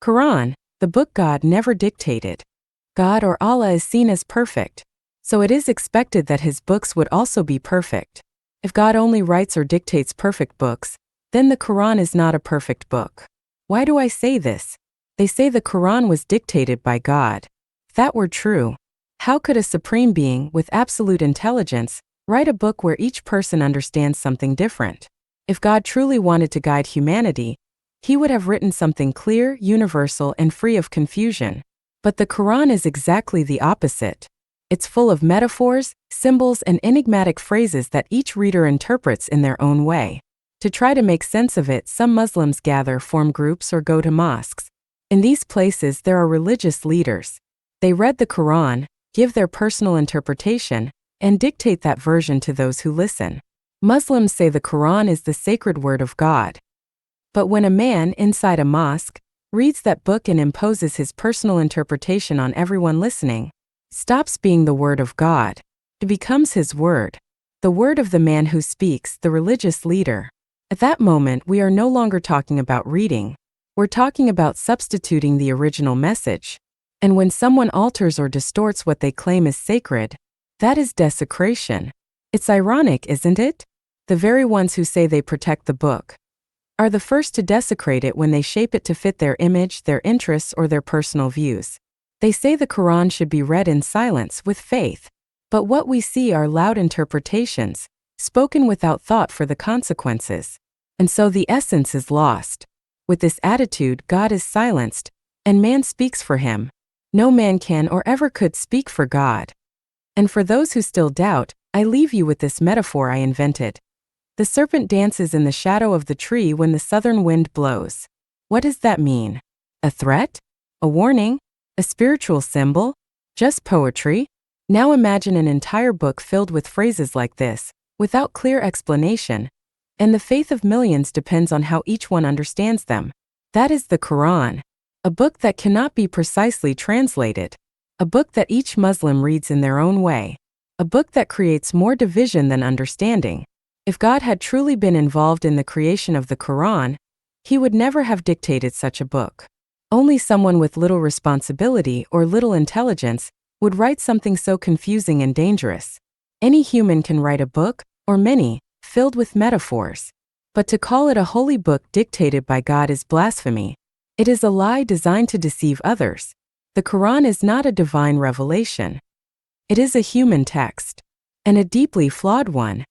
Quran, the book God never dictated. God or Allah is seen as perfect, so it is expected that his books would also be perfect. If God only writes or dictates perfect books, then the Quran is not a perfect book. Why do I say this? They say the Quran was dictated by God. If that were true, how could a supreme being with absolute intelligence write a book where each person understands something different? If God truly wanted to guide humanity, he would have written something clear, universal, and free of confusion. But the Quran is exactly the opposite. It's full of metaphors, symbols, and enigmatic phrases that each reader interprets in their own way. To try to make sense of it, some Muslims gather, form groups, or go to mosques. In these places, there are religious leaders. They read the Quran, give their personal interpretation, and dictate that version to those who listen. Muslims say the Quran is the sacred word of God. But when a man inside a mosque reads that book and imposes his personal interpretation on everyone listening, stops being the word of God. It becomes his word, the word of the man who speaks, the religious leader. At that moment, we are no longer talking about reading. We're talking about substituting the original message. And when someone alters or distorts what they claim is sacred, that is desecration. It's ironic, isn't it? The very ones who say they protect the book are the first to desecrate it when they shape it to fit their image, their interests, or their personal views. They say the Quran should be read in silence with faith. But what we see are loud interpretations, spoken without thought for the consequences. And so the essence is lost. With this attitude, God is silenced, and man speaks for him. No man can or ever could speak for God. And for those who still doubt, I leave you with this metaphor I invented. The serpent dances in the shadow of the tree when the southern wind blows. What does that mean? A threat? A warning? A spiritual symbol? Just poetry? Now imagine an entire book filled with phrases like this, without clear explanation, and the faith of millions depends on how each one understands them. That is the Quran, a book that cannot be precisely translated, a book that each Muslim reads in their own way, a book that creates more division than understanding. If God had truly been involved in the creation of the Quran, he would never have dictated such a book. Only someone with little responsibility or little intelligence would write something so confusing and dangerous. Any human can write a book, or many, filled with metaphors. But to call it a holy book dictated by God is blasphemy. It is a lie designed to deceive others. The Quran is not a divine revelation. It is a human text, and a deeply flawed one.